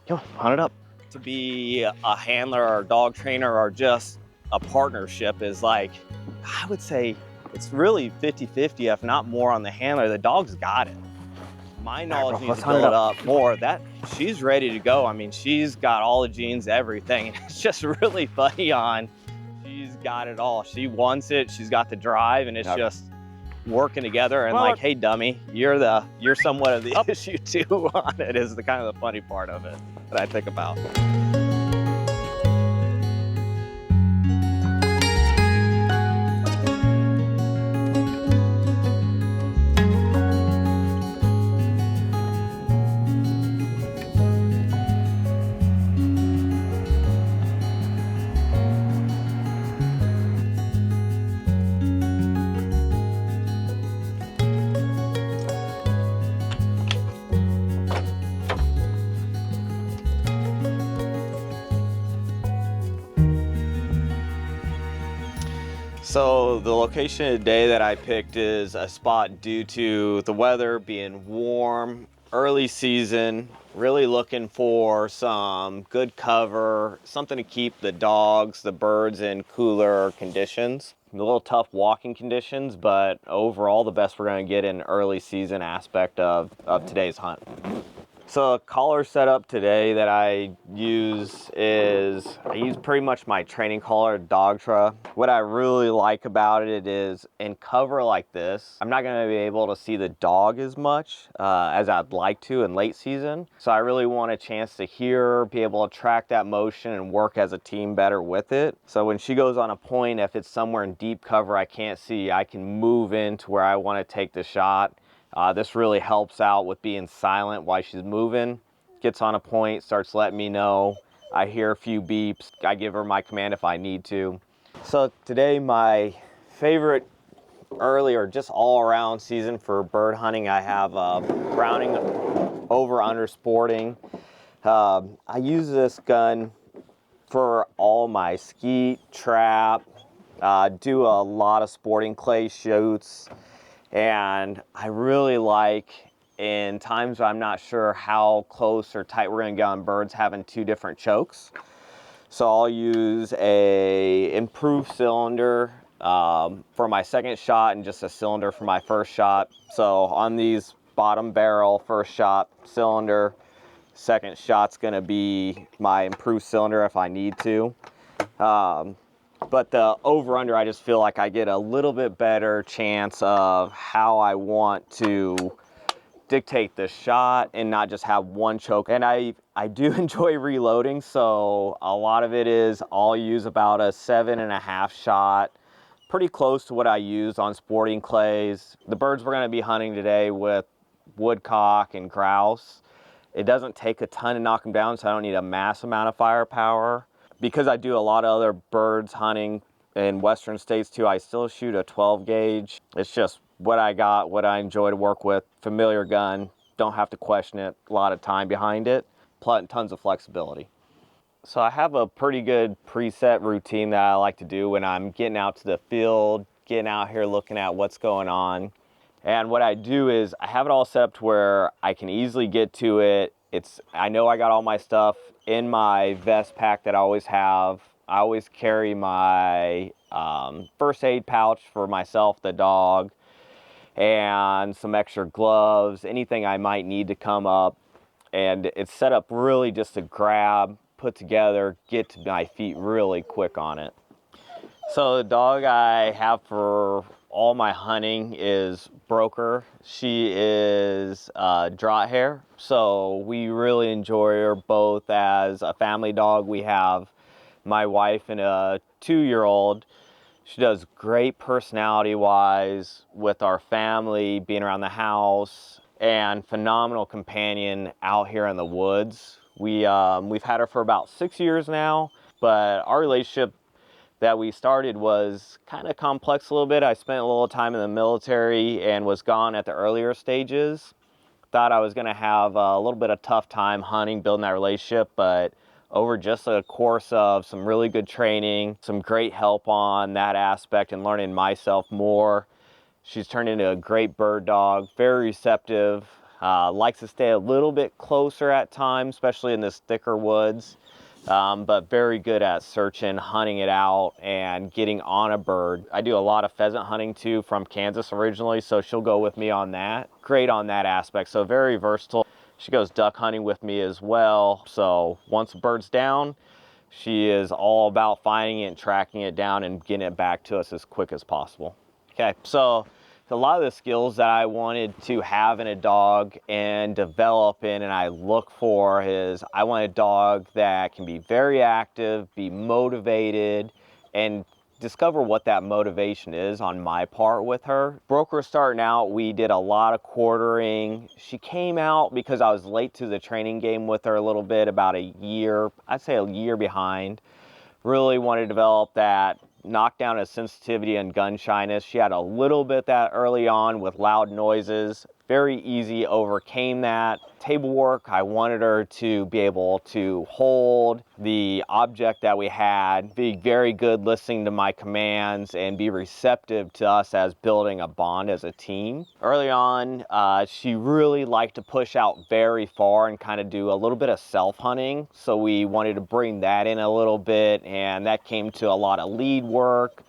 Come on, hunt it up. To be a handler or dog trainer or just a partnership is like, I would say it's really 50-50, if not more on the handler. The dog's got it. My knowledge needs to build up more. That she's ready to go. I mean, she's got all the genes, everything. And it's just really funny on, she's got it all. She wants it, she's got the drive, and it's just working together and like, hey dummy, you're somewhat of the issue too on it, is the kind of the funny part of it that I think about. So the location today that I picked is a spot due to the weather being warm, early season, really looking for some good cover, something to keep the dogs, the birds in cooler conditions. A little tough walking conditions, but overall the best we're gonna get in early season aspect of today's hunt. So a collar setup today that I use is, I use pretty much my training collar, Drahthaar. What I really like about it is in cover like this, I'm not gonna be able to see the dog as much as I'd like to in late season. So I really want a chance to hear, be able to track that motion and work as a team better with it. So when she goes on a point, if it's somewhere in deep cover I can't see, I can move into where I wanna take the shot. This really helps out with being silent while she's moving. Gets on a point, starts letting me know. I hear a few beeps. I give her my command if I need to. So today my favorite early or just all around season for bird hunting, I have Browning over under sporting. I use this gun for all my skeet, trap, do a lot of sporting clay shoots. And I really like, in times where I'm not sure how close or tight we're gonna get on birds, having two different chokes. So I'll use a improved cylinder for my second shot and just a cylinder for my first shot. So on these bottom barrel, first shot cylinder, second shot's gonna be my improved cylinder if I need to. But the over-under, I just feel like I get a little bit better chance of how I want to dictate the shot and not just have one choke. And I do enjoy reloading, so a lot of it is I'll use about a 7.5 shot, pretty close to what I use on sporting clays. The birds we're gonna be hunting today with woodcock and grouse, it doesn't take a ton to knock them down, so I don't need a mass amount of firepower. Because I do a lot of other birds hunting in western states too, I still shoot a 12 gauge. It's just what I got, what I enjoy to work with. Familiar gun, don't have to question it, a lot of time behind it, tons of flexibility. So I have a pretty good preset routine that I like to do when I'm getting out to the field, getting out here looking at what's going on. And what I do is I have it all set up to where I can easily get to it. I know I got all my stuff in my vest pack that I always have. I always carry my first aid pouch for myself, the dog, and some extra gloves, anything I might need to come up. And it's set up really just to grab, put together, get to my feet really quick on it. So the dog I have for all my hunting is Broker. She is Drahthaar, so we really enjoy her both as a family dog. We have my wife and a 2-year-old. She does great personality-wise with our family, being around the house, and phenomenal companion out here in the woods. We've had her for about 6 years now, but our relationship that we started was kind of complex a little bit. I spent a little time in the military and was gone at the earlier stages. Thought I was gonna have a little bit of tough time hunting, building that relationship, but over just a course of some really good training, some great help on that aspect and learning myself more, she's turned into a great bird dog, very receptive. Likes to stay a little bit closer at times, especially in this thicker woods, but very good at searching, hunting it out, and getting on a bird. I do a lot of pheasant hunting too, from Kansas originally, so she'll go with me on that. Great on that aspect, so very versatile. She goes duck hunting with me as well, so once a bird's down, she is all about finding it and tracking it down and getting it back to us as quick as possible. Okay, so a lot of the skills that I wanted to have in a dog and develop in and I look for is I want a dog that can be very active, be motivated, and discover what that motivation is on my part with her. Broker starting out, we did a lot of quartering. She came out because I was late to the training game with her a little bit, about a year, I'd say a year behind. Really wanted to develop that, knock down a sensitivity and gun shyness. She had a little bit that early on with loud noises. Very easy, overcame that. Table work, I wanted her to be able to hold the object that we had, be very good listening to my commands, and be receptive to us as building a bond as a team. Early on, she really liked to push out very far and kind of do a little bit of self-hunting. So we wanted to bring that in a little bit, and that came to a lot of lead work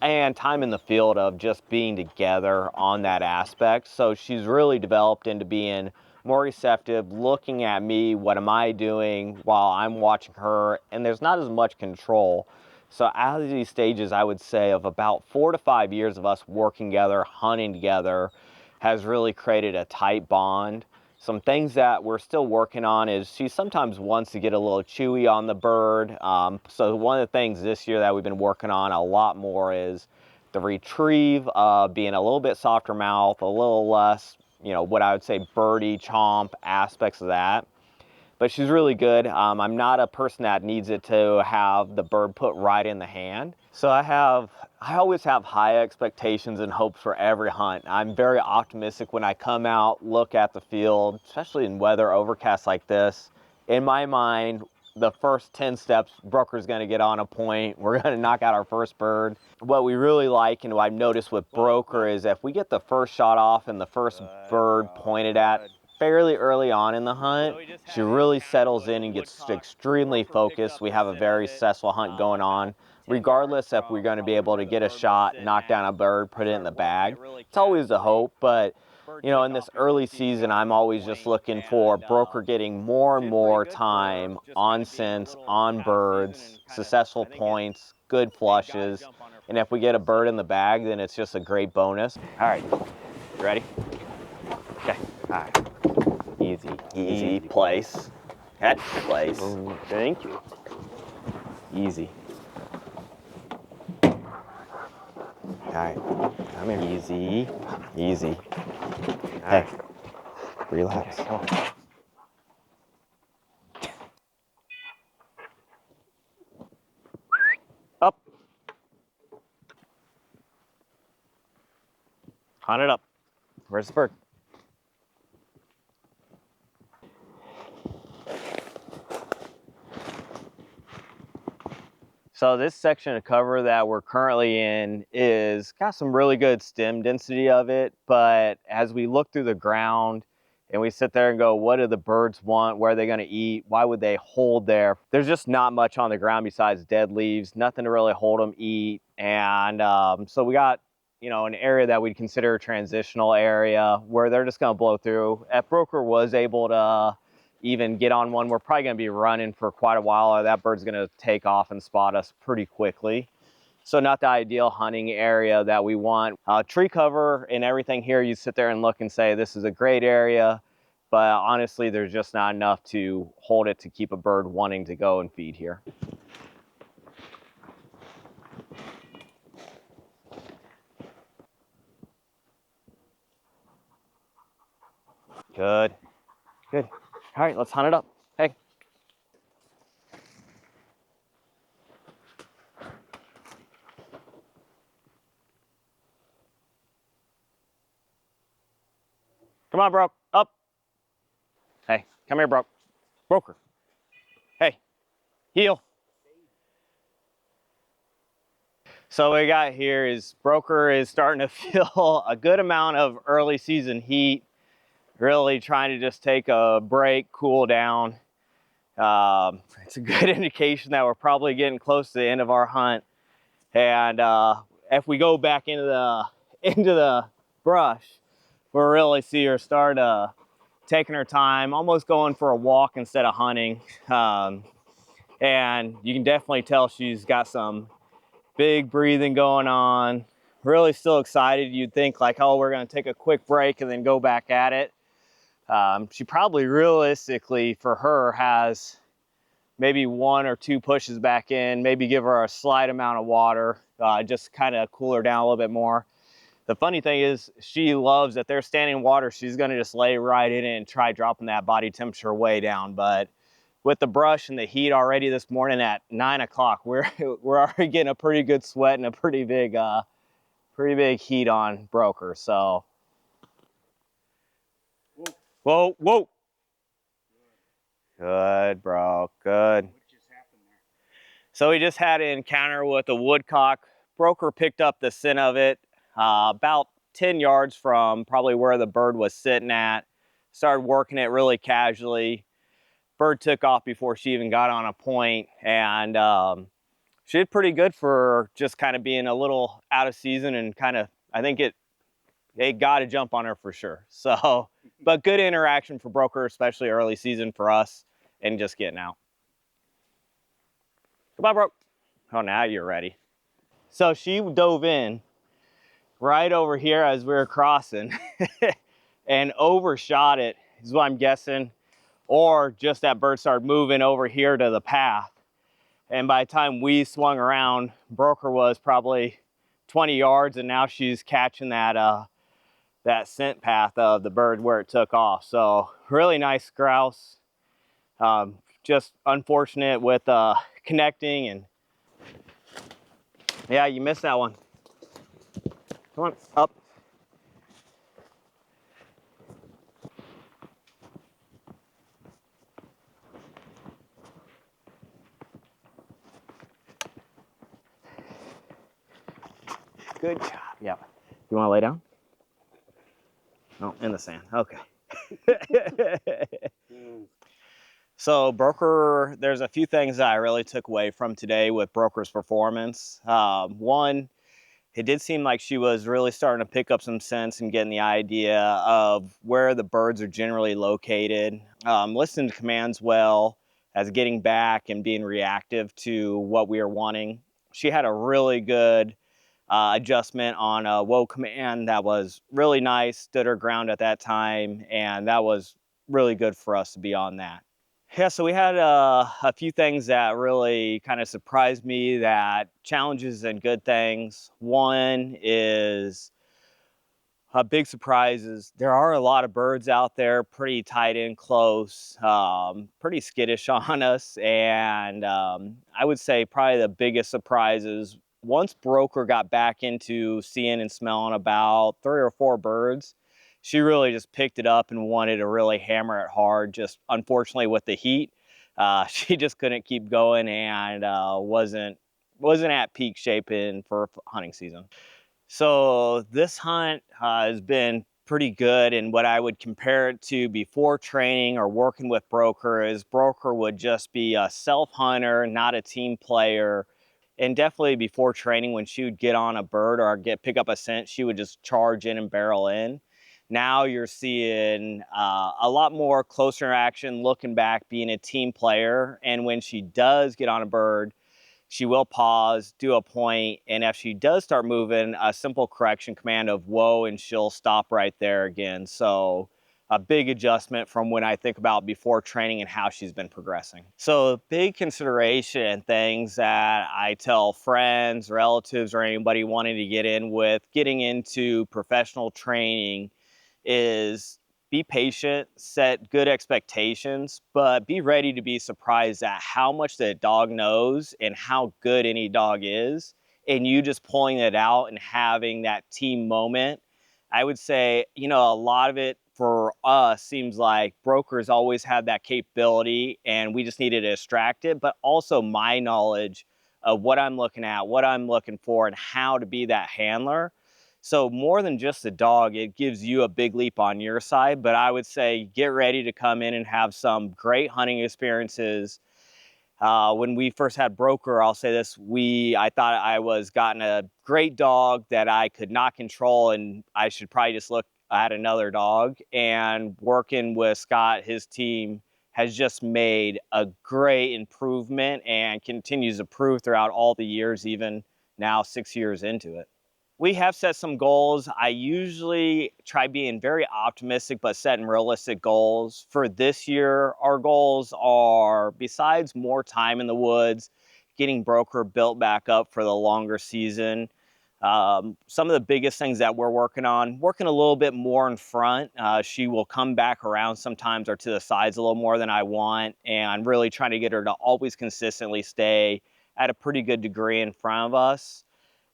and time in the field of just being together on that aspect. So she's really developed into being more receptive, looking at me, what am I doing while I'm watching her, and there's not as much control. So out of these stages, I would say of about 4 to 5 years of us working together, hunting together, has really created a tight bond. Some things that we're still working on is she sometimes wants to get a little chewy on the bird. So one of the things this year that we've been working on a lot more is the retrieve, being a little bit softer mouth, a little less, you know, what I would say birdie chomp aspects of that. But she's really good. I'm not a person that needs it to have the bird put right in the hand. So I always have high expectations and hopes for every hunt. I'm very optimistic when I come out, look at the field, especially in weather overcast like this. In my mind, the first 10 steps, Broker's gonna get on a point. We're gonna knock out our first bird. What we really like, and what I've noticed with Broker, is if we get the first shot off and the first bird pointed at fairly early on in the hunt, she really settles in and gets extremely focused. We have a very successful hunt going on. Regardless if we're going to be able to get a shot, knock down a bird, put it in the bag. It's always a hope, but you know, in this early season, I'm always just looking for Broker getting more and more time on scents, on birds, successful points, good flushes. And if we get a bird in the bag, then it's just a great bonus. All right, you ready? Okay, all right. Easy place. Catch place. Thank you. Easy. All right, come here. Easy. Hey, relax. Up. Hunt it up. Where's the bird? So this section of cover that we're currently in is got some really good stem density of it, but as we look through the ground and we sit there and go, what do the birds want? Where are they gonna eat? Why would they hold there? There's just not much on the ground besides dead leaves, nothing to really hold them eat. And so we got, you know, an area that we'd consider a transitional area where they're just gonna blow through. If Broker was able to even get on one, we're probably going to be running for quite a while, or that bird's going to take off and spot us pretty quickly. So not the ideal hunting area that we want. Tree cover and everything here, you sit there and look and say, this is a great area, but honestly, there's just not enough to hold it to keep a bird wanting to go and feed here. Good. All right, let's hunt it up. Hey. Come on, Broke. Up. Hey, come here, Broke. Broker. Hey, heel. So what we got here is Broker is starting to feel a good amount of early season heat. really trying to just take a break, cool down. It's a good indication that we're probably getting close to the end of our hunt. And if we go back into the brush, we'll really see her start taking her time, almost going for a walk instead of hunting. And you can definitely tell she's got some big breathing going on. Really still excited. You'd think like, oh, we're gonna take a quick break and then go back at it. She probably realistically for her has maybe 1 or 2 pushes back in, maybe give her a slight amount of water, just kind of cool her down a little bit more. The funny thing is she loves that they're standing in water. She's gonna just lay right in it and try dropping that body temperature way down. But with the brush and the heat already this morning at 9 o'clock, we're already getting a pretty good sweat and a pretty big heat on Broker. So, whoa, whoa. Good, bro, good. What just happened there? So we just had an encounter with a woodcock. Broker picked up the scent of it about 10 yards from probably where the bird was sitting at. Started working it really casually. Bird took off before she even got on a point, and she did pretty good for just kind of being a little out of season, and kind of, I think they got to jump on her for sure. So, but good interaction for Broker, especially early season for us, and just getting out. Come on, bro. Oh, now you're ready. So she dove in right over here as we were crossing and overshot it, is what I'm guessing. Or just that bird started moving over here to the path. And by the time we swung around, Broker was probably 20 yards, and now she's catching that that scent path of the bird where it took off. So really nice grouse. Just unfortunate with connecting, and yeah, you missed that one. Come on, up. Good job. Yeah. You want to lay down? No, in the sand. Okay. So Broker, there's a few things that I really took away from today with Broker's performance. One, it did seem like she was really starting to pick up some sense and getting the idea of where the birds are generally located. Listening to commands well, as getting back and being reactive to what we are wanting. She had a really good adjustment on a whoa command that was really nice, stood her ground at that time, and that was really good for us to be on that. Yeah, so we had a few things that really kind of surprised me, that challenges and good things. One is a big surprise is there are a lot of birds out there, pretty tight in close, pretty skittish on us. And I would say probably the biggest surprise is once Broker got back into seeing and smelling about 3 or 4 birds, she really just picked it up and wanted to really hammer it hard. Just unfortunately with the heat, she just couldn't keep going, and wasn't at peak shape for hunting season. So this hunt has been pretty good, and what I would compare it to before training or working with Broker is Broker would just be a self-hunter, not a team player. And definitely before training, when she would get on a bird or pick up a scent, she would just charge in and barrel in. Now you're seeing a lot more close interaction, looking back, being a team player. And when she does get on a bird, she will pause, do a point, and if she does start moving, a simple correction command of whoa, and she'll stop right there again. So a big adjustment from when I think about before training and how she's been progressing. So big consideration and things that I tell friends, relatives, or anybody wanting to get getting into professional training is be patient, set good expectations, but be ready to be surprised at how much the dog knows and how good any dog is. And you just pulling it out and having that team moment. I would say, you know, a lot of it for us seems like Brokers always had that capability and we just needed to extract it, but also my knowledge of what I'm looking at, what I'm looking for, and how to be that handler. So more than just the dog, it gives you a big leap on your side. But I would say get ready to come in and have some great hunting experiences. When we first had Broker, I'll say this, I thought I was gotten a great dog that I could not control, and I should probably just look at another dog. And working with Scott, his team has just made a great improvement and continues to prove throughout all the years, even now 6 years into it. We have set some goals. I usually try being very optimistic, but setting realistic goals. For this year, our goals are, besides more time in the woods, getting Broker built back up for the longer season. Some of the biggest things that we're working on, working a little bit more in front. She will come back around sometimes or to the sides a little more than I want, and really trying to get her to always consistently stay at a pretty good degree in front of us.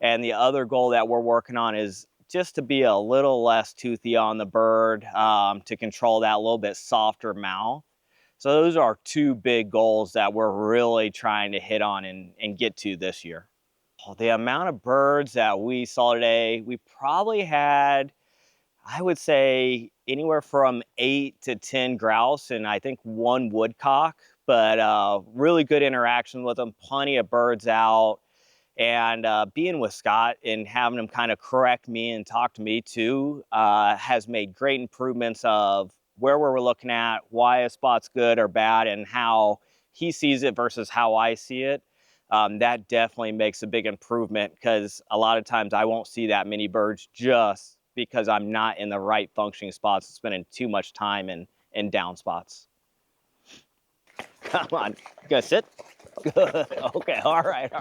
And the other goal that we're working on is just to be a little less toothy on the bird, to control that little bit softer mouth. So those are two big goals that we're really trying to hit on and get to this year. The amount of birds that we saw today, we probably had, I would say, anywhere from 8 to 10 grouse and I think 1 woodcock, but really good interaction with them, plenty of birds out. And being with Scott and having him kind of correct me and talk to me too has made great improvements of where we're looking at, why a spot's good or bad, and how he sees it versus how I see it. That definitely makes a big improvement, because a lot of times I won't see that many birds just because I'm not in the right functioning spots, spending too much time in down spots. Come on, you gonna sit? Good. Okay. All right.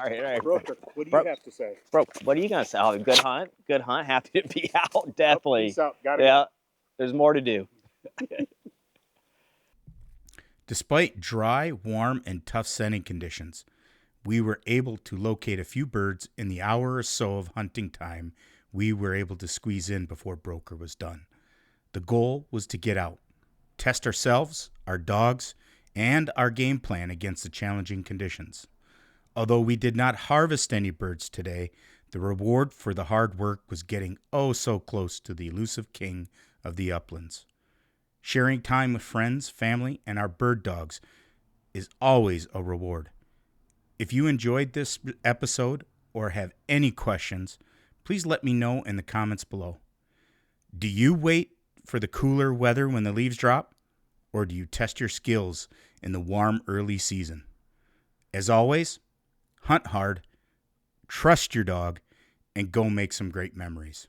Broker, what do you have to say? Bro, what are you gonna say? Oh, good hunt. Good hunt. Happy to be out. Definitely. Peace out. Gotta Yeah. go. There's more to do. Despite dry, warm, and tough sending conditions, we were able to locate a few birds in the hour or so of hunting time we were able to squeeze in before Broker was done. The goal was to get out, test ourselves, our dogs, and our game plan against the challenging conditions. Although we did not harvest any birds today, the reward for the hard work was getting oh so close to the elusive king of the uplands. Sharing time with friends, family, and our bird dogs is always a reward. If you enjoyed this episode or have any questions, please let me know in the comments below. Do you wait for the cooler weather when the leaves drop? Or do you test your skills in the warm early season? As always, hunt hard, trust your dog, and go make some great memories.